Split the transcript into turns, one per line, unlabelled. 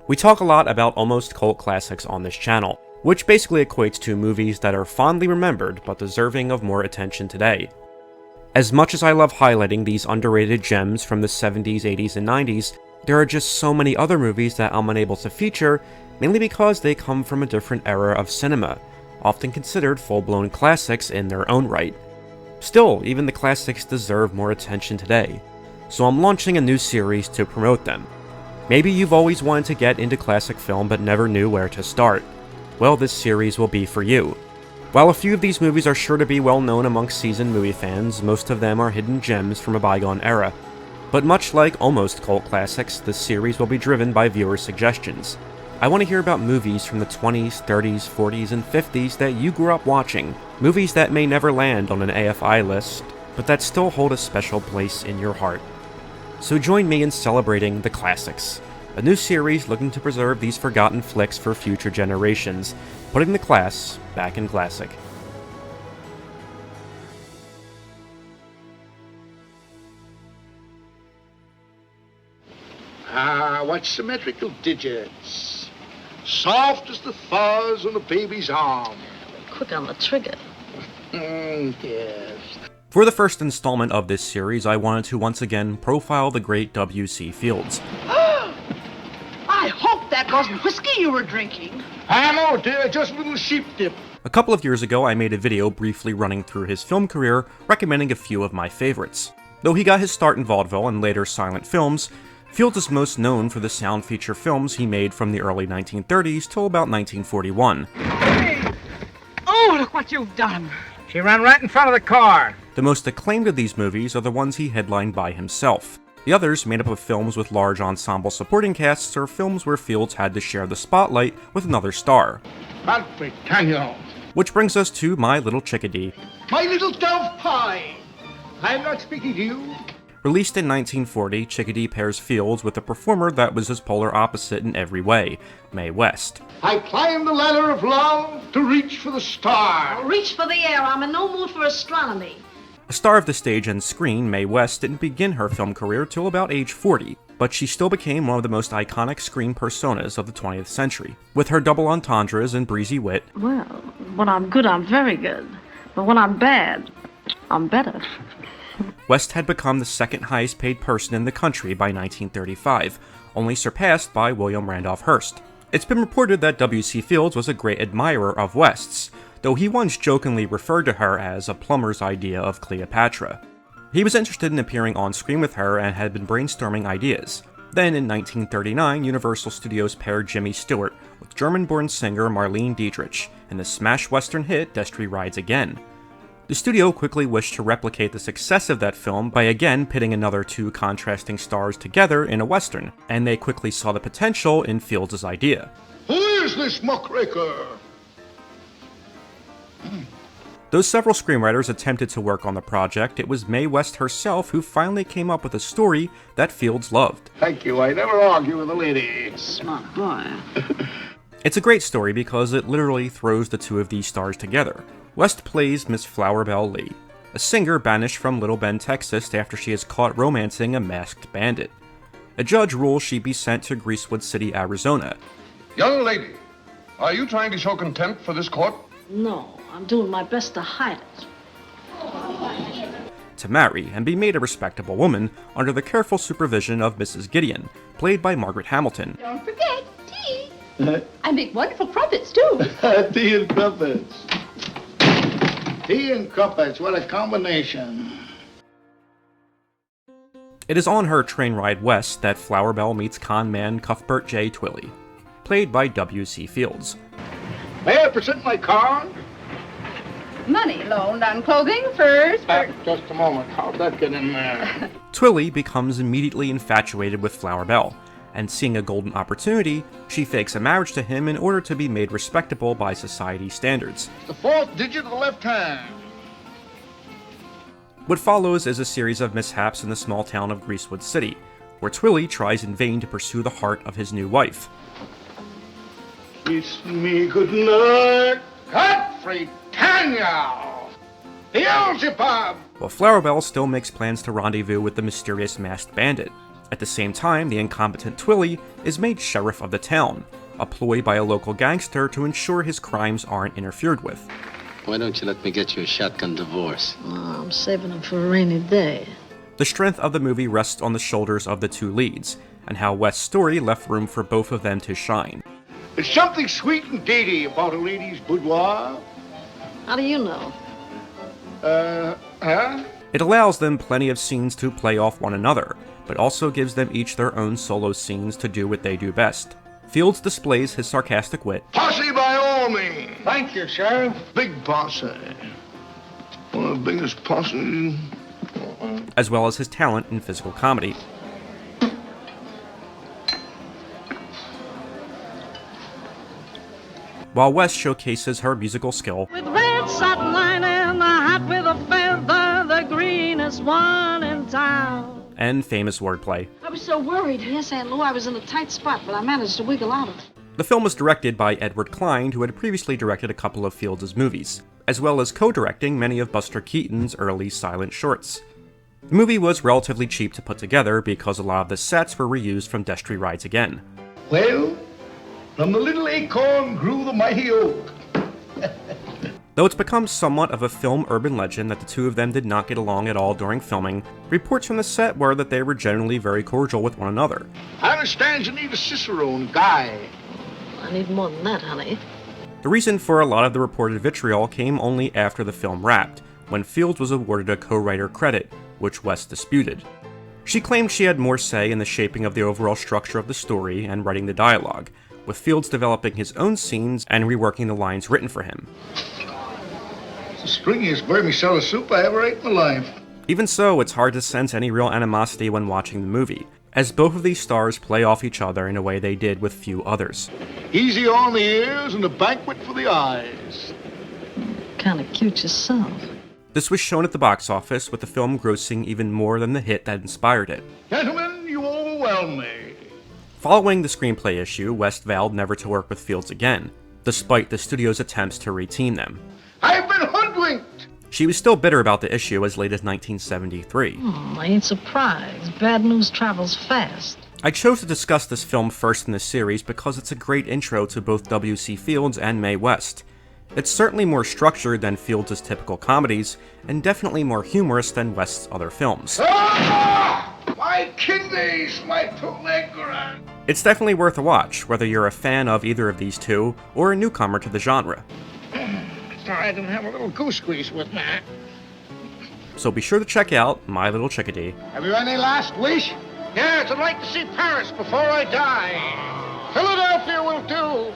We talk a lot about almost cult classics on this channel, which basically equates to movies that are fondly remembered but deserving of more attention today. As much as I love highlighting these underrated gems from the 70s, 80s, and 90s, there are just so many other movies that I'm unable to feature, mainly because they come from a different era of cinema, often considered full-blown classics in their own right. Still, even the classics deserve more attention today, so I'm launching a new series to promote them. Maybe you've always wanted to get into classic film but never knew where to start. Well, this series will be for you. While a few of these movies are sure to be well known amongst seasoned movie fans, most of them are hidden gems from a bygone era. But much like almost cult classics, this series will be driven by viewer suggestions. I want to hear about movies from the 20s, 30s, 40s, and 50s that you grew up watching, movies that may never land on an AFI list, but that still hold a special place in your heart. So join me in celebrating the classics, a new series looking to preserve these forgotten flicks for future generations, putting the class back in classic.
What symmetrical digits. Soft as the fuzz on a baby's arm.
Quick on the trigger.
Yes.
For the first installment of this series, I wanted to once again profile the great W.C. Fields.
I hope that wasn't whiskey you were drinking.
I know, dear, just a little sheep dip.
A couple of years ago, I made a video briefly running through his film career, recommending a few of my favorites. Though he got his start in vaudeville and later silent films, Fields is most known for the sound feature films he made from the early 1930s till about 1941.
Hey! Oh, look what you've done! She ran right in front of the car.
The most acclaimed of these movies are the ones he headlined by himself. The others, made up of films with large ensemble supporting casts, are films where Fields had to share the spotlight with another star.
Perfect, Daniel.
Which brings us to My Little Chickadee.
My little dove pie. I'm not speaking to you.
Released in 1940, Chickadee pairs Fields with a performer that was his polar opposite in every way, Mae West.
I climb the ladder of love to reach for the star.
Reach for the air. I'm in no mood for astronomy.
A star of the stage and screen, Mae West didn't begin her film career till about age 40, but she still became one of the most iconic screen personas of the 20th century. With her double entendres and breezy wit,
Well, when I'm good, I'm very good. But when I'm bad, I'm better.
West had become the second highest paid person in the country by 1935, only surpassed by William Randolph Hearst. It's been reported that W.C. Fields was a great admirer of West's, though he once jokingly referred to her as a plumber's idea of Cleopatra. He was interested in appearing on screen with her and had been brainstorming ideas. Then in 1939, Universal Studios paired Jimmy Stewart with German-born singer Marlene Dietrich in the smash western hit Destry Rides Again. The studio quickly wished to replicate the success of that film by again pitting another two contrasting stars together in a western, and they quickly saw the potential in Fields' idea.
Who is this muckraker?
Though several screenwriters attempted to work on the project, it was Mae West herself who finally came up with a story that Fields loved.
Thank you. I never argue with a lady.
Smart boy.
It's a great story because it literally throws the two of these stars together. West plays Miss Flower Belle Lee, a singer banished from Little Bend, Texas after she is caught romancing a masked bandit. A judge rules she be sent to Greasewood City, Arizona.
Young lady, are you trying to show contempt for this court?
No, I'm doing my best to hide it.
To marry and be made a respectable woman under the careful supervision of Mrs. Gideon, played by Margaret Hamilton.
Don't forget tea. I make wonderful crumpets, too.
Tea and crumpets. Tea and crumpets, what a combination.
It is on her train ride west that Flower Belle meets con man Cuthbert J. Twilly, played by W.C. Fields.
May I present my card?
Money loaned on clothing, furs,
Just a moment. How'd that get in there?
Twilly becomes immediately infatuated with Flower Belle, and seeing a golden opportunity, she fakes a marriage to him in order to be made respectable by society standards.
The fourth digit of the left hand.
What follows is a series of mishaps in the small town of Greasewood City, where Twilly tries in vain to pursue the heart of his new wife.
Kiss me goodnight, Godfrey Daniel, Beelzebub.
While Flower Belle still makes plans to rendezvous with the mysterious masked bandit. At the same time, the incompetent Twilly is made sheriff of the town, a ploy by a local gangster to ensure his crimes aren't interfered with.
Why don't you let me get you a shotgun divorce?
Oh, I'm saving them for a rainy day.
The strength of the movie rests on the shoulders of the two leads, and how West's story left room for both of them to shine.
There's something sweet and dainty about a lady's boudoir.
How do you know?
Huh?
It allows them plenty of scenes to play off one another, but also gives them each their own solo scenes to do what they do best. Fields displays his sarcastic wit.
Posse by all means.
Thank you, Sheriff.
Big posse. One of the biggest posses.
As well as his talent in physical comedy. While West showcases her musical skill,
With red satin lining, a hat with a feather, the greenest one in town.
and famous wordplay.
I was so worried. Yes, Aunt Lou, I was in a tight spot, but I managed to wiggle out of it.
The film was directed by Edward Klein, who had previously directed a couple of Fields' movies, as well as co-directing many of Buster Keaton's early silent shorts. The movie was relatively cheap to put together because a lot of the sets were reused from Destry Rides Again.
Well, from the little acorn grew the mighty oak.
Though it's become somewhat of a film urban legend that the two of them did not get along at all during filming, reports from the set were that they were generally very cordial with one another.
I understand you need a cicerone guy.
I need more than that, honey.
The reason for a lot of the reported vitriol came only after the film wrapped, when Fields was awarded a co-writer credit, which West disputed. She claimed she had more say in the shaping of the overall structure of the story and writing the dialogue, with Fields developing his own scenes and reworking the lines written for him.
It's the stringiest vermicelli soup I ever ate in my life.
Even so, it's hard to sense any real animosity when watching the movie, as both of these stars play off each other in a way they did with few others.
Easy on the ears and a banquet for the eyes.
Kinda cute yourself.
This was shown at the box office, with the film grossing even more than the hit that inspired it.
Gentlemen, you overwhelm me.
Following the screenplay issue, West vowed never to work with Fields again, despite the studio's attempts to reteam them.
I've been hoodwinked.
She was still bitter about the issue as late as 1973.
I ain't surprised. Bad news travels fast.
I chose to discuss this film first in the series because it's a great intro to both W.C. Fields and Mae West. It's certainly more structured than Fields' typical comedies, and definitely more humorous than West's other films.
Ah! My kidneys, my pelegrin.
It's definitely worth a watch, whether you're a fan of either of these two, or a newcomer to the genre.
Sorry I didn't have a little goose grease with me.
So be sure to check out My Little Chickadee.
Have you any last wish?
Yes, I'd like to see Paris before I die.
Philadelphia will do.